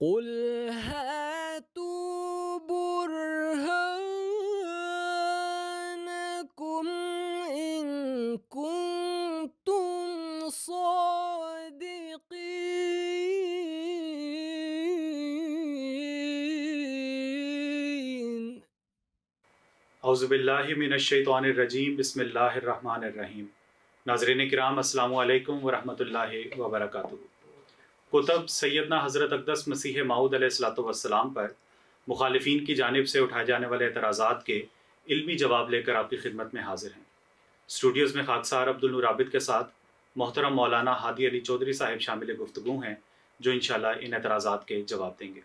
قل هاتوا برهانكم إن كنتم صادقين. اعوذ باللہ من الشیطان الرجیم، بسم اللہ الرحمن الرحیم۔ ناظرین کرام، السلام علیکم ورحمۃ اللہ وبرکاتہ۔ کتب سیدنا حضرت اقدس مسیح موعود علیہ الصلوۃ والسلام پر مخالفین کی جانب سے اٹھائے جانے والے اعتراضات کے علمی جواب لے کر آپ کی خدمت میں حاضر ہیں۔ اسٹوڈیوز میں خاکسار عبدالنور عابد کے ساتھ محترم مولانا ہادی علی چودھری صاحب شامل گفتگو ہیں، جو انشاءاللہ ان اعتراضات کے جواب دیں گے۔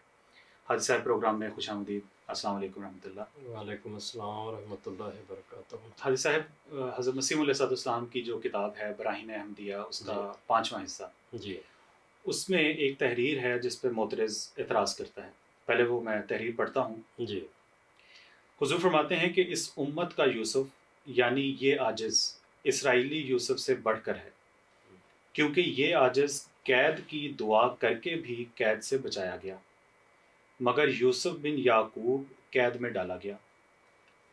حاجی صاحب پروگرام میں خوش آمدید۔ السلام علیکم ورحمۃ اللہ۔ وعلیکم السلام ورحمۃ اللہ وبرکاتہ۔ حاجی صاحب، حضرت مسیح علیہ السلام کی جو کتاب ہے براہین احمدیہ، اس کا 5واں حصہ، جی، اس میں ایک تحریر ہے جس پہ معترض اعتراض کرتا ہے۔ پہلے وہ میں تحریر پڑھتا ہوں۔ جی، حضور فرماتے ہیں کہ اس امت کا یوسف یعنی یہ عاجز اسرائیلی یوسف سے بڑھ کر ہے، کیونکہ یہ عاجز قید کی دعا کر کے بھی قید سے بچایا گیا، مگر یوسف بن یعقوب قید میں ڈالا گیا،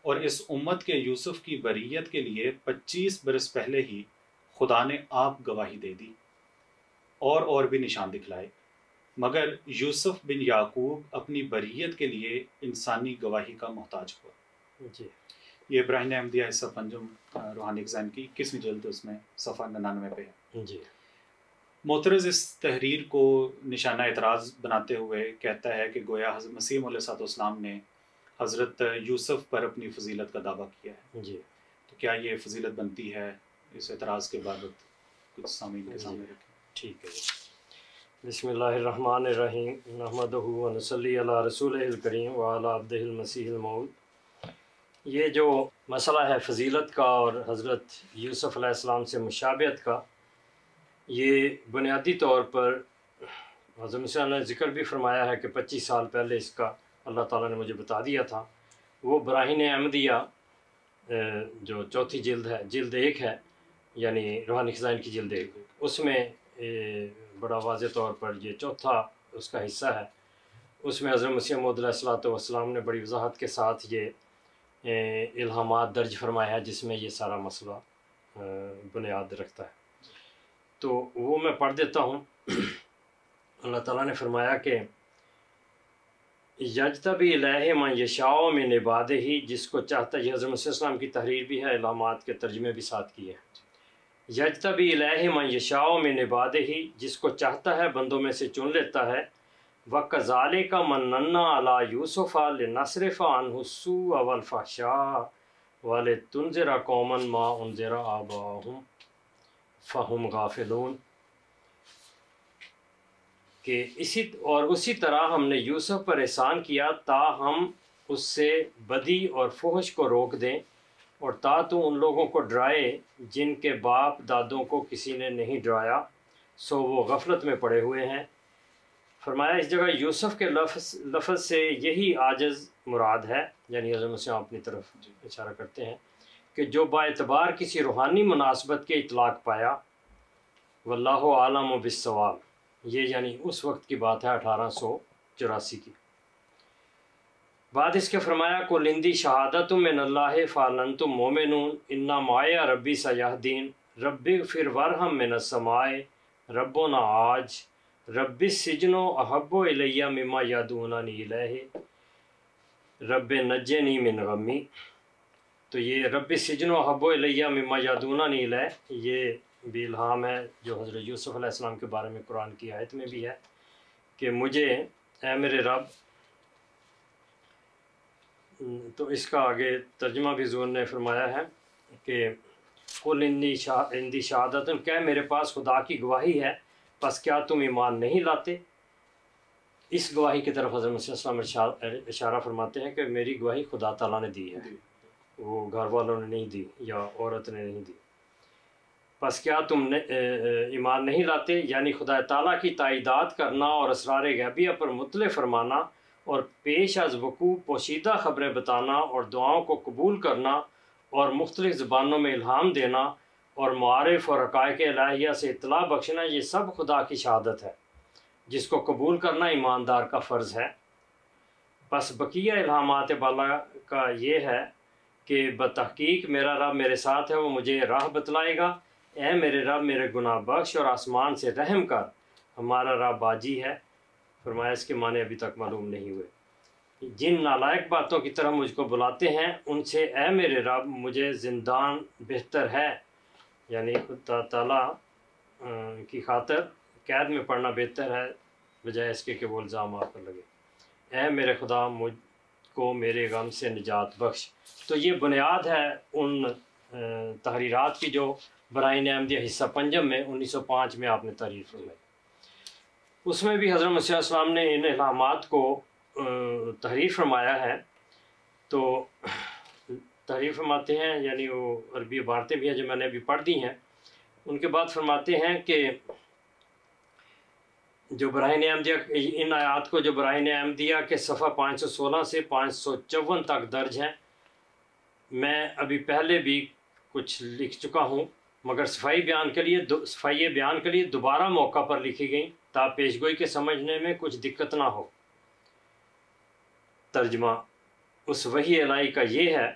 اور اس امت کے یوسف کی بریت کے لیے 25 برس پہلے ہی خدا نے آپ گواہی دے دی اور بھی نشان دکھلائے، مگر یوسف بن یعقوب اپنی بریت کے لیے انسانی گواہی کا محتاج ہوا۔ جی، یہ براہین احمدیہ حصہ پنجم روحانی خزائن کی 21ویں جلد، اس میں صفحہ 99 پہ ہے۔ جی، معترض اس تحریر کو نشانہ اعتراض بناتے ہوئے کہتا ہے کہ گویا حضرت مسیح علیہ السلام نے حضرت یوسف پر اپنی فضیلت کا دعویٰ کیا ہے۔ جی، تو کیا یہ فضیلت بنتی ہے؟ اس اعتراض کے بابت کچھ سامعین کے سامنے رکھیں۔ ٹھیک ہے۔ بسم اللہ الرحمن الرحیم، نحمدہ ونصلی علی رسولہ الکریم وعلی عبدہ المسیح الموعود۔ یہ جو مسئلہ ہے فضیلت کا اور حضرت یوسف علیہ السلام سے مشابہت کا، یہ بنیادی طور پر حضرت مسیح نے ذکر بھی فرمایا ہے کہ 25 سال پہلے اس کا اللہ تعالیٰ نے مجھے بتا دیا تھا۔ وہ براہین احمدیہ جو چوتھی جلد ہے، جلد 1 ہے، یعنی روحانی خزائن کی جلد 1، اس میں بڑا واضح طور پر یہ چوتھا اس کا حصہ ہے۔ اس میں حضرت مسیح موعود علیہ الصلوۃ والسلام نے بڑی وضاحت کے ساتھ یہ الہامات درج فرمایا ہے، جس میں یہ سارا مسئلہ بنیاد رکھتا ہے۔ تو وہ میں پڑھ دیتا ہوں۔ اللہ تعالیٰ نے فرمایا کہ یجتبی الیہ من یشاء من عبادہ، جس کو چاہتا ہے، یہ حضرت مسیح السلام کی تحریر بھی ہے، الہامات کے ترجمے بھی ساتھ کیے ہیں۔ یجتبی الیہ من یشاء من عبادہ، جس کو چاہتا ہے بندوں میں سے چن لیتا ہے۔ وَكَذَلِكَ مَنَّنَّا عَلَى يُوسُفَ لِنَصْرِفَ عَنْهُ السُّوءَ وَالْفَحْشَاءَ وَلِتُنذِرَ قَوْمًا مَا أُنذِرَ آبَاؤُهُمْ فَهُمْ غَافِلُونَ، کہ اسی طرح ہم نے یوسف پر احسان کیا تا ہم اس سے بدی اور فحش کو روک دیں، اور تا تو ان لوگوں کو ڈرائے جن کے باپ دادوں کو کسی نے نہیں ڈرایا، سو وہ غفلت میں پڑے ہوئے ہیں۔ فرمایا اس جگہ یوسف کے لفظ سے یہی عاجز مراد ہے، یعنی حضرت مسیح اپنی طرف اشارہ کرتے ہیں کہ جو با اعتبار کسی روحانی مناسبت کے اطلاق پایا، واللہ عالم بالصواب، یہ یعنی اس وقت کی بات ہے 1884 کی۔ بعد اس کے فرمایا قل عندی شہادت من اللہ فانتم مومنون انا معی ربی سیہدین ربی اغفر وارحم من السماء ربنا عاج رب السجن احب الی مما یدعوننی الیہ رب نجنی من غمی۔ تو یہ رب السجن احب الی مما یدعوننی الیہ، یہ بھی الہام ہے جو حضرت یوسف علیہ السلام کے بارے میں قرآن کی آیت میں بھی ہے کہ مجھے اے میرے رب۔ تو اس کا آگے ترجمہ بھی حضور نے فرمایا ہے کہ قل انی شہادت، کہ میرے پاس خدا کی گواہی ہے، پس کیا تم ایمان نہیں لاتے؟ اس گواہی کی طرف حضرت مسیح علیہ السلام اشارہ فرماتے ہیں کہ میری گواہی خدا تعالیٰ نے دی ہے، وہ گھر والوں نے نہیں دی یا عورت نے نہیں دی۔ پس کیا تم ایمان نہیں لاتے، یعنی خدا تعالیٰ کی تائیدات کرنا اور اسرار غیبیہ پر مطلع فرمانا اور پیش از وقوع پوشیدہ خبریں بتانا اور دعاؤں کو قبول کرنا اور مختلف زبانوں میں الہام دینا اور معارف اور حقائق الہیہ سے اطلاع بخشنا، یہ سب خدا کی شہادت ہے۔ جس کو قبول کرنا ایماندار کا فرض ہے۔ بس بقیہ الہامات بالا کا یہ ہے کہ بتحقیق میرا رب میرے ساتھ ہے، وہ مجھے راہ بتلائے گا۔ اے میرے رب میرے گناہ بخش اور آسمان سے رحم کر، ہمارا رب باجی ہے۔ فرمایا اس کے معنی ابھی تک معلوم نہیں ہوئے۔ جن نالائق باتوں کی طرح مجھ کو بلاتے ہیں ان سے اے میرے رب مجھے زندان بہتر ہے، یعنی خدا تعالیٰ کی خاطر قید میں پڑنا بہتر ہے بجائے اس کے کہ وہ الزام آپ پر لگے۔ اے میرے خدا مجھ کو میرے غم سے نجات بخش۔ تو یہ بنیاد ہے ان تحریرات کی جو براہین احمدیہ حصہ پنجم میں 1905 میں آپ نے تحریر فرمائی۔ اس میں بھی حضرت مسیح علیہ السلام نے ان الہامات کو تحریر فرمایا ہے۔ تو تحریر فرماتے ہیں، یعنی وہ عربی عبارتیں بھی ہیں جو میں نے ابھی پڑھ دی ہیں۔ ان کے بعد فرماتے ہیں کہ جو براہین احمدیہ، ان آیات کو جو براہین احمدیہ کے صفحہ 516 سے 554 تک درج ہیں، میں ابھی پہلے بھی کچھ لکھ چکا ہوں، مگر صفائی بیان کے لیے دوبارہ موقع پر لکھی گئیں تا پیشگوئی کے سمجھنے میں کچھ دقت نہ ہو۔ ترجمہ اس وحی الہی کا یہ ہے،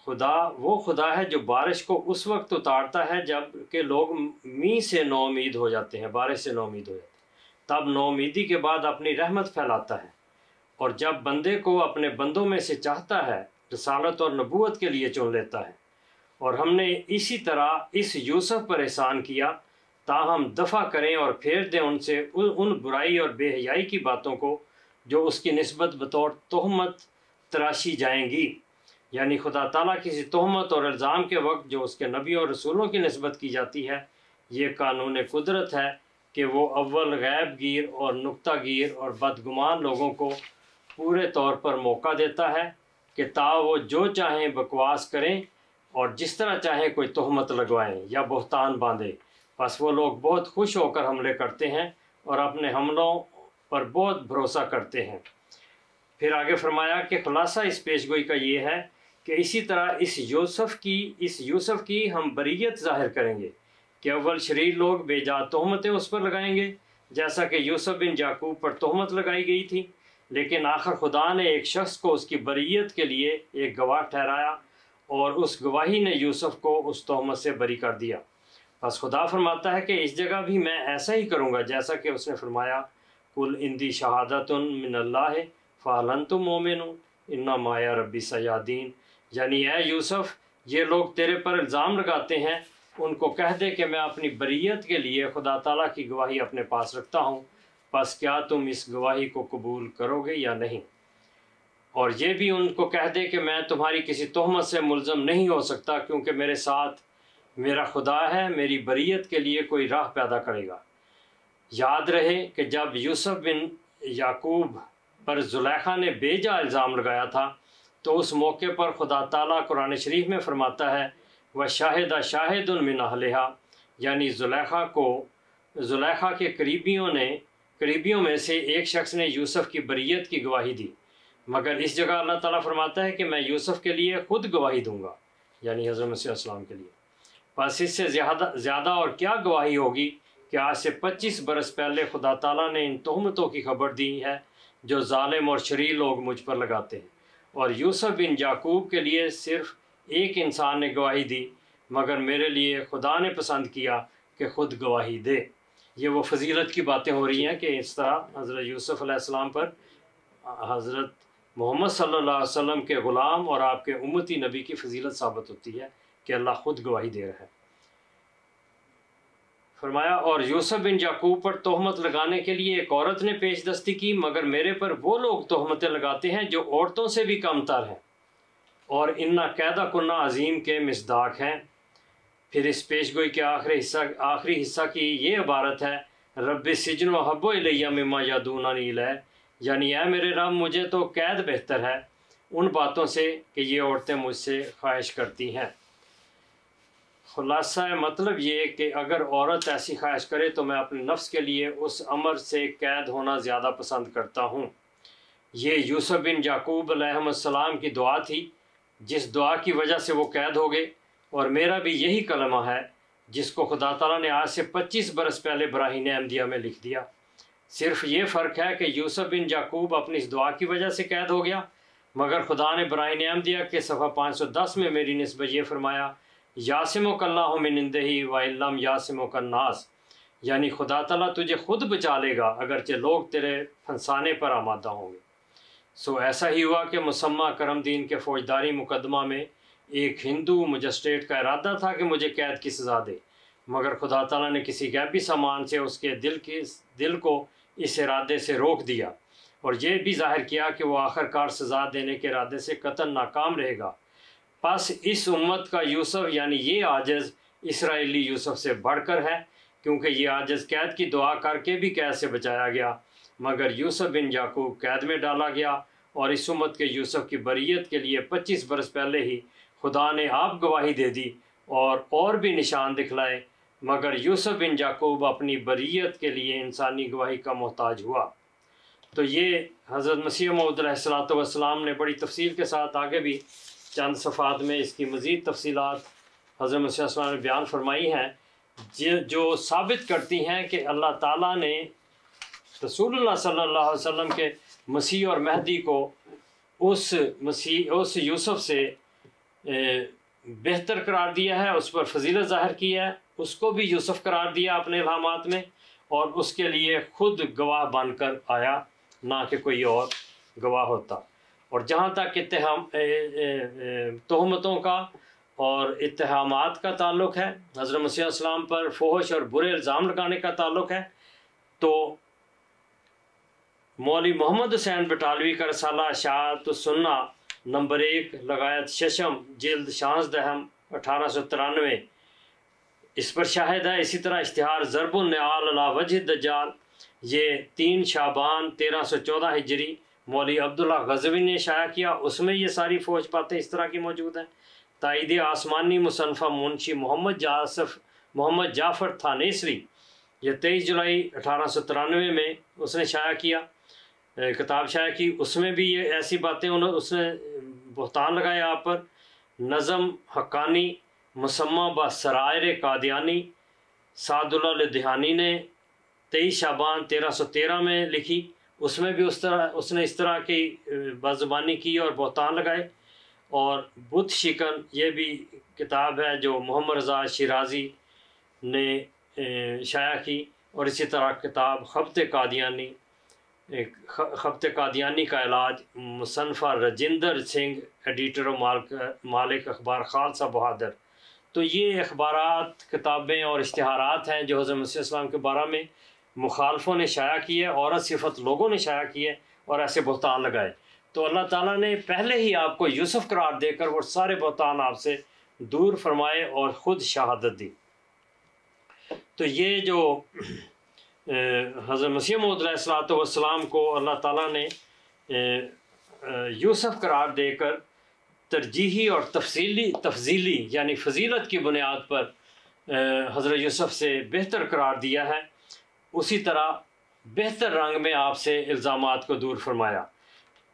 وہ خدا ہے جو بارش کو اس وقت اتارتا ہے جب کہ لوگ می سے نو امید ہو جاتے ہیں، بارش سے نو امید ہو جاتے ہیں، تب نو امیدی کے بعد اپنی رحمت پھیلاتا ہے، اور جب بندے کو اپنے بندوں میں سے چاہتا ہے رسالت اور نبوت کے لیے چن لیتا ہے۔ اور ہم نے اسی طرح اس یوسف پر احسان کیا تاہم دفع کریں اور پھیر دیں ان سے ان برائی اور بے حیائی کی باتوں کو جو اس کی نسبت بطور تہمت تراشی جائیں گی، یعنی خدا تعالیٰ کسی تہمت اور الزام کے وقت جو اس کے نبیوں اور رسولوں کی نسبت کی جاتی ہے، یہ قانون قدرت ہے کہ وہ اول غیب گیر اور نکتہ گیر اور بدگمان لوگوں کو پورے طور پر موقع دیتا ہے کہ تا وہ جو چاہیں بکواس کریں اور جس طرح چاہیں کوئی تہمت لگوائیں یا بہتان باندھیں۔ پس وہ لوگ بہت خوش ہو کر حملے کرتے ہیں اور اپنے حملوں پر بہت بھروسہ کرتے ہیں۔ پھر آگے فرمایا کہ خلاصہ اس پیشگوئی کا یہ ہے کہ اسی طرح اس یوسف کی ہم بریت ظاہر کریں گے کہ اول شریر لوگ بے جا تہمتیں اس پر لگائیں گے، جیسا کہ یوسف بن یعقوب پر تہمت لگائی گئی تھی، لیکن آخر خدا نے ایک شخص کو اس کی بریت کے لیے ایک گواہ ٹھہرایا اور اس گواہی نے یوسف کو اس تہمت سے بری کر دیا۔ بس خدا فرماتا ہے کہ اس جگہ بھی میں ایسا ہی کروں گا جیسا کہ اس نے فرمایا، قل اندی شہادت من اللہ فہل انتم مومنون انما یا ربی سیادین، یعنی اے یوسف یہ لوگ تیرے پر الزام لگاتے ہیں، ان کو کہہ دے کہ میں اپنی بریت کے لیے خدا تعالیٰ کی گواہی اپنے پاس رکھتا ہوں، پس کیا تم اس گواہی کو قبول کرو گے یا نہیں؟ اور یہ بھی ان کو کہہ دے کہ میں تمہاری کسی تہمت سے ملزم نہیں ہو سکتا، کیونکہ میرے ساتھ میرا خدا ہے، میری بریت کے لیے کوئی راہ پیدا کرے گا۔ یاد رہے کہ جب یوسف بن یعقوب پر زلیخا نے بے جا الزام لگایا تھا تو اس موقع پر خدا تعالیٰ قرآن شریف میں فرماتا ہے وَشَاهِدَ شَاهِدٌ مِّنْ أَهْلِهَا، یعنی زلیخا کے قریبیوں میں سے ایک شخص نے یوسف کی بریت کی گواہی دی، مگر اس جگہ اللہ تعالیٰ فرماتا ہے کہ میں یوسف کے لیے خود گواہی دوں گا، یعنی حضرت مسیح علیہ السلام کے لیے۔ بس اس سے زیادہ اور کیا گواہی ہوگی کہ آج سے 25 برس پہلے خدا تعالیٰ نے ان تہمتوں کی خبر دی ہے جو ظالم اور شریر لوگ مجھ پر لگاتے ہیں، اور یوسف بن یعقوب کے لیے صرف ایک انسان نے گواہی دی، مگر میرے لیے خدا نے پسند کیا کہ خود گواہی دے۔ یہ وہ فضیلت کی باتیں ہو رہی ہیں کہ اس طرح حضرت یوسف علیہ السلام پر حضرت محمد صلی اللہ علیہ وسلم کے غلام اور آپ کے امتی نبی کی فضیلت ثابت ہوتی ہے کہ اللہ خود گواہی دے رہا ہے۔ فرمایا اور یوسف بن یعقوب پر تہمت لگانے کے لیے ایک عورت نے پیش دستی کی، مگر میرے پر وہ لوگ تہمتیں لگاتے ہیں جو عورتوں سے بھی کم تر ہیں، اور انا قیدہ کنہ عظیم کے مصداق ہیں۔ پھر اس پیشگوئی کے آخری حصہ کی یہ عبارت ہے رب السجن احب الی مما یدعوننی الیہ، یعنی اے میرے رب مجھے تو قید بہتر ہے ان باتوں سے کہ یہ عورتیں مجھ سے خواہش کرتی ہیں۔ خلاصہ مطلب یہ کہ اگر عورت ایسی خواہش کرے تو میں اپنے نفس کے لیے اس امر سے قید ہونا زیادہ پسند کرتا ہوں۔ یہ یوسف بن یعقوب علیہ السلام کی دعا تھی جس دعا کی وجہ سے وہ قید ہو گئے، اور میرا بھی یہی کلمہ ہے جس کو خدا تعالیٰ نے آج سے 25 برس پہلے براہین احمدیہ میں لکھ دیا۔ صرف یہ فرق ہے کہ یوسف بن یعقوب اپنی اس دعا کی وجہ سے قید ہو گیا، مگر خدا نے برائے نعم دیا کہ صفحہ 510 میں میری نسبت یہ فرمایا یاسمک اللہ من عنده وان لم یاسمک الناس، یعنی خدا تعالیٰ تجھے خود بچا لے گا اگرچہ لوگ تیرے پھنسانے پر آمادہ ہوں گے۔ سو ایسا ہی ہوا کہ مسمہ کرم دین کے فوجداری مقدمہ میں ایک ہندو مجسٹریٹ کا ارادہ تھا کہ مجھے قید کی سزا دے، مگر خدا تعالیٰ نے کسی غیبی سامان سے اس کے دل کو اس ارادے سے روک دیا، اور یہ بھی ظاہر کیا کہ وہ آخر کار سزا دینے کے ارادے سے قطعاً ناکام رہے گا۔ پس اس امت کا یوسف یعنی یہ عاجز اسرائیلی یوسف سے بڑھ کر ہے، کیونکہ یہ عاجز قید کی دعا کر کے بھی قید سے بچایا گیا، مگر یوسف بن یعقوب قید میں ڈالا گیا، اور اس امت کے یوسف کی بریت کے لیے 25 برس پہلے ہی خدا نے آپ گواہی دے دی اور بھی نشان دکھلائے، مگر یوسف بن یعقوب اپنی بریت کے لیے انسانی گواہی کا محتاج ہوا۔ تو یہ حضرت مسیح موعود علیہ السلام نے بڑی تفصیل کے ساتھ آگے بھی چند صفحات میں اس کی مزید تفصیلات حضرت مسیح علیہ السلام نے بیان فرمائی ہیں، جو ثابت کرتی ہیں کہ اللہ تعالیٰ نے رسول اللہ صلی اللہ علیہ وسلم کے مسیح اور مہدی کو اس یوسف سے بہتر قرار دیا ہے، اس پر فضیلت ظاہر کی ہے، اس کو بھی یوسف قرار دیا اپنے الہامات میں، اور اس کے لیے خود گواہ بن کر آیا، نہ کہ کوئی اور گواہ ہوتا۔ اور جہاں تک تہمتوں کا اور اتہامات کا تعلق ہے، حضرت مسیح علیہ السلام پر فحش اور برے الزام لگانے کا تعلق ہے، تو مولوی محمد حسین بٹالوی کا رسالہ اشاعت السنہ نمبر 1 لغایت ششم جلد 16 1893 اس پر شاہد ہے۔ اسی طرح اشتہار ضرب النعال علی وجہ الدجال، یہ 3 شعبان 1314 ہجری مولوی عبداللہ غزوی نے شائع کیا، اس میں یہ ساری فوج باتیں اس طرح کی موجود ہیں۔ تائید آسمانی مصنفہ منشی محمد جعفر تھانیسری، یہ 23 جولائی 1893 میں اس نے شائع کیا، کتاب شائع کی، اس میں بھی یہ ایسی باتیں اس نے بہتان لگائے آپ پر۔ نظم حقانی مسمہ با سرائر قادیانی سعد اللہ لدھیانی نے 23 شعبان 1313 میں لکھی، اس میں بھی اس نے اس طرح کی بدزبانی کی اور بہتان لگائے۔ اور بت شکن، یہ بھی کتاب ہے جو محمد رضا شیرازی نے شائع کی، اور اسی طرح کتاب خبط قادیانی کا علاج مصنفہ رجندر سنگھ، ایڈیٹر و مالک اخبار خالصہ بہادر۔ تو یہ اخبارات، کتابیں اور اشتہارات ہیں جو حضرت مسیح السلام کے بارے میں مخالفوں نے شائع کیے، عورت صفت لوگوں نے شائع کیے اور ایسے بہتان لگائے۔ تو اللہ تعالیٰ نے پہلے ہی آپ کو یوسف قرار دے کر وہ سارے بہتان آپ سے دور فرمائے اور خود شہادت دی۔ تو یہ جو حضرت مسیح موعود علیہ السلام کو اللہ تعالیٰ نے یوسف قرار دے کر ترجیحی اور تفضیلی یعنی فضیلت کی بنیاد پر حضرت یوسف سے بہتر قرار دیا ہے، اسی طرح بہتر رنگ میں آپ سے الزامات کو دور فرمایا۔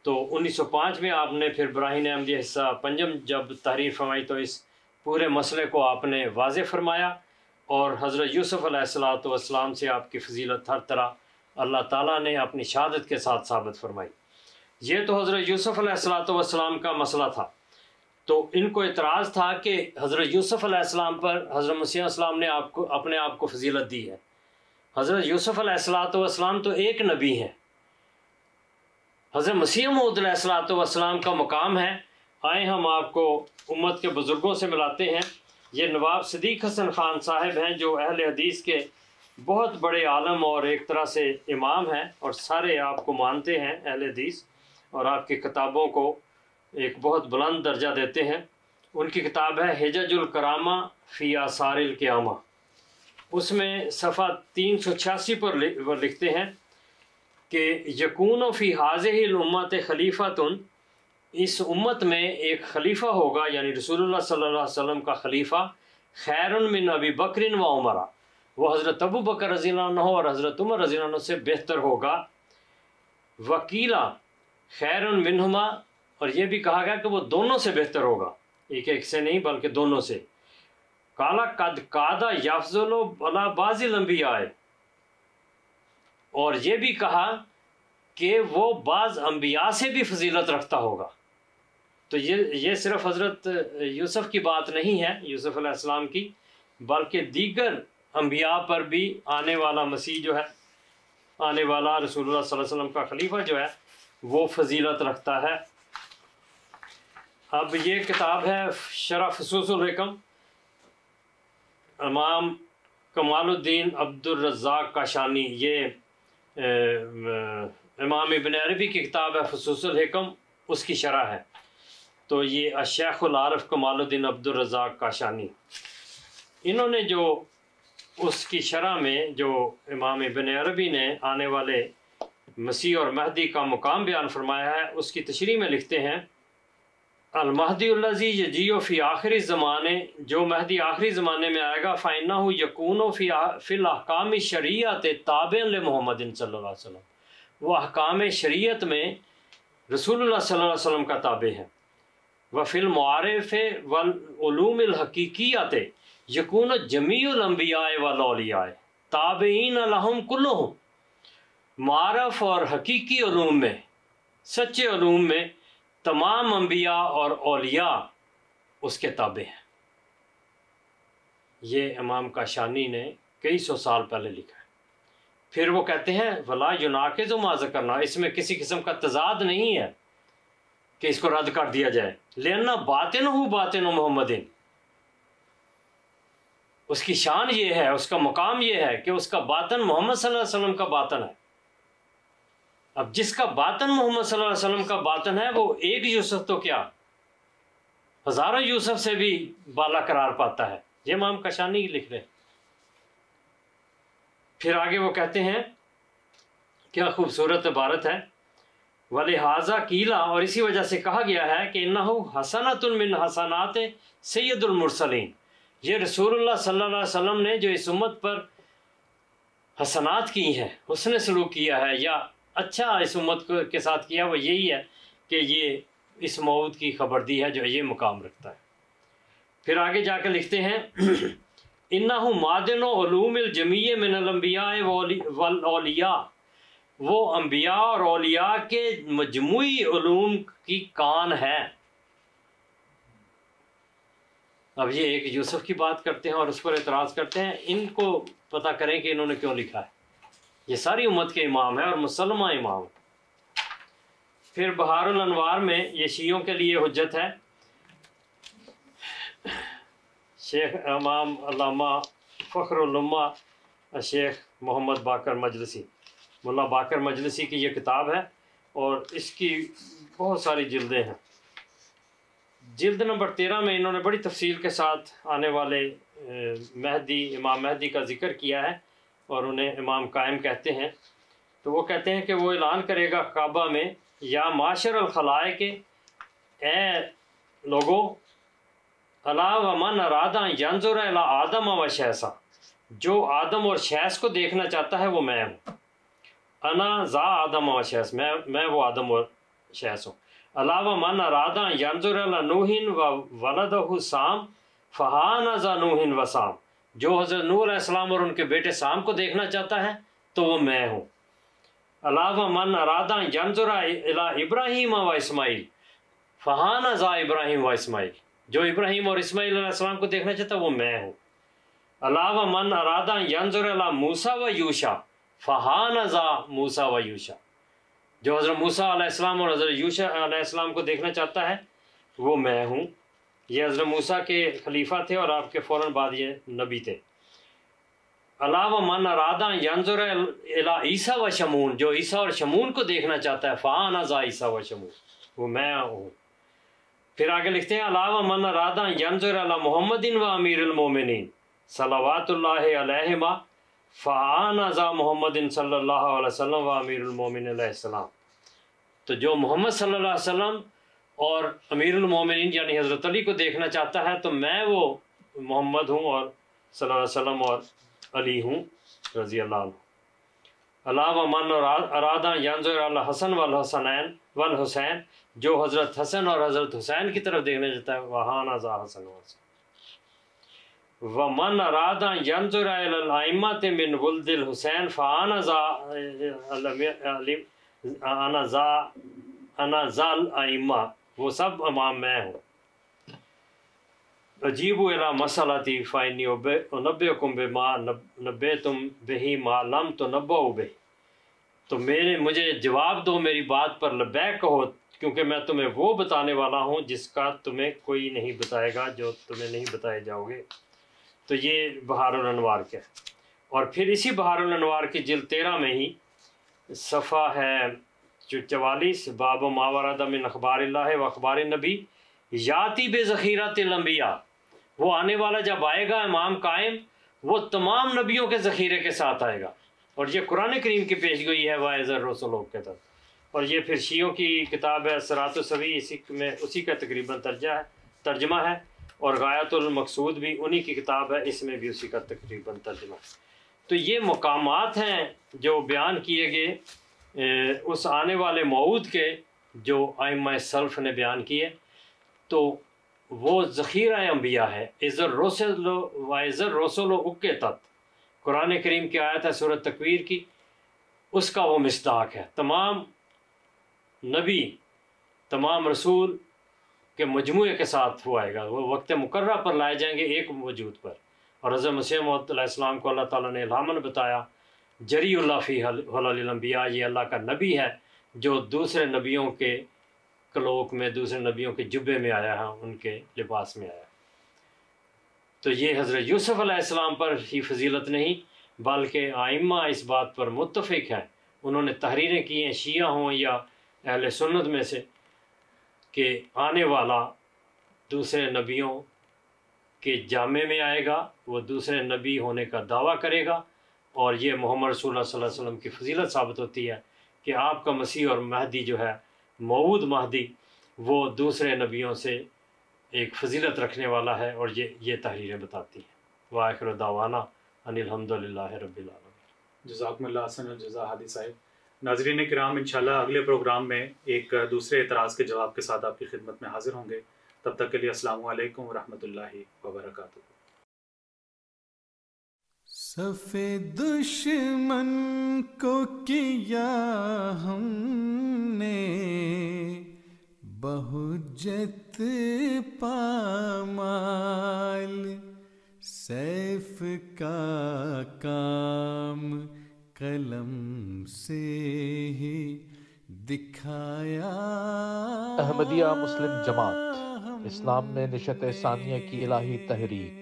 تو 1905 میں آپ نے پھر براہین احمدیہ حصہ پنجم جب تحریر فرمائی تو اس پورے مسئلے کو آپ نے واضح فرمایا، اور حضرت یوسف علیہ السلام سے آپ کی فضیلت ہر طرح اللہ تعالیٰ نے اپنی شہادت کے ساتھ ثابت فرمائی۔ یہ تو حضرت یوسف علیہ السلام کا مسئلہ تھا۔ تو ان کو اعتراض تھا کہ حضرت یوسف علیہ السلام پر حضرت مسیح علیہ السلام نے اپنے آپ کو فضیلت دی ہے۔ حضرت یوسف علیہ السلام تو ایک نبی ہیں، حضرت مسیح موعود علیہ السلام کا مقام ہے۔ آئیں ہم آپ کو امت کے بزرگوں سے ملاتے ہیں۔ یہ نواب صدیق حسن خان صاحب ہیں جو اہل حدیث کے بہت بڑے عالم اور ایک طرح سے امام ہیں، اور سارے آپ کو مانتے ہیں اہل حدیث، اور آپ کی کتابوں کو ایک بہت بلند درجہ دیتے ہیں۔ ان کی کتاب ہے حجج الکرامہ فی آثار القیامہ، اس میں صفحہ 386 پر لکھتے ہیں کہ یکون فی ہذہ الامت خلیفتن، اس امت میں ایک خلیفہ ہوگا، یعنی رسول اللہ صلی اللہ علیہ وسلم کا خلیفہ، خیر من ابی بکر و عمر، وہ حضرت ابو بکر رضی اللہ عنہ اور حضرت عمر رضی اللہ عنہ سے بہتر ہوگا۔ وکیلا خیر منہما، اور یہ بھی کہا گیا کہ وہ دونوں سے بہتر ہوگا، ایک سے نہیں بلکہ دونوں سے۔ کالا قد قادہ یفضل علی بعض الانبیاء، اور یہ بھی کہا کہ وہ بعض انبیاء سے بھی فضیلت رکھتا ہوگا۔ تو یہ صرف حضرت یوسف کی بات نہیں ہے، یوسف علیہ السلام کی، بلکہ دیگر انبیاء پر بھی آنے والا مسیح جو ہے، آنے والا رسول اللہ صلی اللہ علیہ وسلم کا خلیفہ جو ہے وہ فضیلت رکھتا ہے۔ اب یہ کتاب ہے شرح فصوص الحکم، امام کمال الدین عبد الرزاق کاشانی، یہ امام ابن عربی کی کتاب ہے فصوص الحکم، اس کی شرح ہے۔ تو یہ الشیخ العارف کمال الدین عبد الرزاق کاشانی، انہوں نے جو اس کی شرح میں جو امام ابن عربی نے آنے والے مسیح اور مہدی کا مقام بیان فرمایا ہے، اس کی تشریح میں لکھتے ہیں المہدی الذی یجیء فی آخری زمانے، جو مہدی آخری زمانے میں آئے گا، فإنہ یکون فی الاحکام شریعت تابع لمحمد صلی اللہ علیہ وسلم، وہ احکام شریعت میں رسول اللہ صلی اللہ علیہ وسلم کا تابع ہے۔ وفی المعارف والعلوم الحقیقیت یکون جمیع الانبیاء والاولیاء تابعین لہم کلہم، معارف اور حقیقی علوم میں، سچے علوم میں تمام انبیاء اور اولیاء اس کے تابع ہیں۔ یہ امام کاشانی نے کئی سو سال پہلے لکھا ہے۔ پھر وہ کہتے ہیں ولا یناقض ما ذکرنا، اس میں کسی قسم کا تضاد نہیں ہے کہ اس کو رد کر دیا جائے، لأن باطنہ باطن محمد، اس کی شان یہ ہے، اس کا مقام یہ ہے کہ اس کا باطن محمد صلی اللہ علیہ وسلم کا باطن ہے۔ اب جس کا باطن محمد صلی اللہ علیہ وسلم کا باطن ہے، وہ ایک یوسف تو کیا ہزاروں یوسف سے بھی بالا قرار پاتا ہے۔ یہ امام کاشانی لکھ رہے۔ پھر آگے وہ کہتے ہیں، کیا خوبصورت عبارت ہے، وَلِحَاذَا قِيلَ، اور اسی وجہ سے کہا گیا ہے کہ إِنَّهُ حَسَنَةٌ مِّنْ حَسَنَاتِ سید المرسلین، یہ رسول اللہ صلی اللہ علیہ وسلم نے جو اس امت پر حسنات کی ہیں، حسن سلوک کیا ہے یا اچھا اس امت کے ساتھ کیا، وہ یہی ہے کہ یہ اس موعود کی خبر دی ہے جو یہ مقام رکھتا ہے۔ پھر آگے جا کے لکھتے ہیں إِنَّهُ مَعْدِنُ عُلُومِ الْجَمِيعِ مِنَ الْأَنْبِيَاءِ وَالْأَوْلِيَاءِ، وہ انبیاء اور اولیاء کے مجموعی علوم کی کان ہے۔ اب یہ ایک یوسف کی بات کرتے ہیں اور اس پر اعتراض کرتے ہیں، ان کو پتہ کریں کہ انہوں نے کیوں لکھا ہے۔ یہ ساری امت کے امام ہے اور مسلمہ امام۔ پھر بہار الانوار میں یہ شیعوں کے لیے حجت ہے، شیخ امام علامہ فخر الامہ شیخ محمد باقر مجلسی، ملا باقر مجلسی کی یہ کتاب ہے اور اس کی بہت ساری جلدیں ہیں۔ جلد نمبر 13 میں انہوں نے بڑی تفصیل کے ساتھ آنے والے مہدی، امام مہدی کا ذکر کیا ہے اور انہیں امام قائم کہتے ہیں۔ تو وہ کہتے ہیں کہ وہ اعلان کرے گا کعبہ میں، یا معاشر الخلائق، اے لوگو، الا ومن اراد ان ینظر الی آدم و شیسا، جو آدم اور شیس کو دیکھنا چاہتا ہے وہ میں ہوں۔ انا ذا آدم و شیس، میں وہ آدم اور شیس ہوں۔ علاوہ من اراد ان ینظر الی نوح و ولدہ سام فہا ذا نوح و سام، جو حضرت نوح علیہ السلام اور ان کے بیٹے سام کو دیکھنا چاہتا ہے تو وہ میں ہوں۔ علاوہ من اراد ان ینظر الی ابراہیم و اسماعیل فہا ذا ابراہیم و اسماعیل، جو ابراہیم اور اسماعیل علیہ السلام کو دیکھنا چاہتا ہے وہ میں ہوں۔ علاوہ من اراد ان ینظر الی موسیٰ و یوشع فہا ذا موسیٰ و یوشع، جو حضرت موسیٰ علیہ السلام اور حضرت یوشع علیہ السلام کو دیکھنا چاہتا ہے وہ میں ہوں۔ یہ حضرت موسیٰ کے خلیفہ تھے اور آپ کے فوراً بعد یہ نبی تھے۔ علاوہ من اراد ان ینظر الی عیسیٰ و شمون، جو عیسیٰ اور شمون کو دیکھنا چاہتا ہے فہا ذا عیسیٰ و شمون، وہ میں ہوں۔ پھر آگے لکھتے ہیں علاوہ من اراد ان ینظر الی محمد و امیر المومنین صلوات اللہ علیہما فہا ذا محمد صلی اللہ علیہ وسلم و امیر المومنین علیہ السلام، تو جو محمد صلی اللہ علیہ وسلم اور امیر المومنین یعنی حضرت علی کو دیکھنا چاہتا ہے تو میں وہ محمد ہوں اور صلی اللہ علیہ وسلم اور علی ہوں رضی اللہ عنہ۔ علاوہ من اراد ان ینظر الی الحسن والحسین، جو حضرت حسن اور حضرت حسین کی طرف دیکھنا چاہتا ہے وہاں ذا حسن و حسین۔ ومن اراد ان ينظر الى الائمه من ولد الحسین فانا ذا الائمہ، وہ سب امام میں ہوں. اجیبوا الی مسئلتی فانی انبئکم بما نبئتم بہ ما لم تنبؤوا بہ. تو مجھے جواب دو میری بات پر، لبیک کہو، کیونکہ میں تمہیں وہ بتانے والا ہوں جس کا تمہیں کوئی نہیں بتائے گا، جو تمہیں نہیں بتائے جاؤ گے. تو یہ بہار الانوار کا ہے. اور پھر اسی بہار الانوار کی جلد 13 میں ہی صفحہ ہے 44، باب ما ورد من اخبار اللہ و اخبار النبی یاتی بے ذخیرۃ الانبیاء. وہ آنے والا جب آئے گا امام قائم، وہ تمام نبیوں کے ذخیرے کے ساتھ آئے گا. اور یہ قرآن کریم کی پیش گوئی ہے واعظ الرسول کے تحت. اور یہ پھر شیعوں کی کتاب ہے صراط السوی، اسی کا تقریباً ترجمہ ہے. اور غایۃ المقصود بھی انہی کی کتاب ہے، اس میں بھی اسی کا تقریباً ترجمہ ہے. تو یہ مقامات ہیں جو بیان کیے گئے اس آنے والے موعود کے، جو ائمہ سلف نے بیان کیے. تو وہ ذخیرہ انبیاء ہے. اذ الرسل اقتت، قرآن کریم کی آیت ہے سورۃ تکویر کی، اس کا وہ مصداق ہے. تمام نبی، تمام رسول کے مجموعے کے ساتھ وہ آئے گا. وہ وقت مقررہ پر لائے جائیں گے ایک وجود پر. اور حضرت مسیح موعود علیہ السلام کو اللہ تعالیٰ نے الہاماً بتایا، جری اللہ فی حلل الانبیاء، یہ اللہ کا نبی ہے جو دوسرے نبیوں کے کلوک میں، دوسرے نبیوں کے جبے میں آیا ہے، ان کے لباس میں آیا ہے. تو یہ حضرت یوسف علیہ السلام پر ہی فضیلت نہیں، بلکہ آئمہ اس بات پر متفق ہیں. انہوں نے تحریریں کی ہیں، شیعہ ہوں یا اہل سنت میں سے، کہ آنے والا دوسرے نبیوں کے جامع میں آئے گا، وہ دوسرے نبی ہونے کا دعویٰ کرے گا. اور یہ محمد رسول اللہ صلی اللہ علیہ وسلم کی فضیلت ثابت ہوتی ہے کہ آپ کا مسیح اور مہدی جو ہے، موعود مہدی، وہ دوسرے نبیوں سے ایک فضیلت رکھنے والا ہے. اور یہ تحریریں بتاتی ہیں. وآخر دعوانا ان الحمد للہ رب العالمین. جزاکم اللہ حسن الجزا ہادی صاحب. ناظرین کرام، انشاءاللہ اگلے پروگرام میں ایک دوسرے اعتراض کے جواب کے ساتھ آپ کی خدمت میں حاضر ہوں گے. تب تک کے لیے السلام علیکم ورحمۃ اللہ وبرکاتہ. صف دشمن کو کیا ہم نے بہجت پامال، سیف کا کام قلم سے ہی دکھایا. احمدیہ مسلم جماعت اسلام میں نشت ثانیہ کی الہی تحریک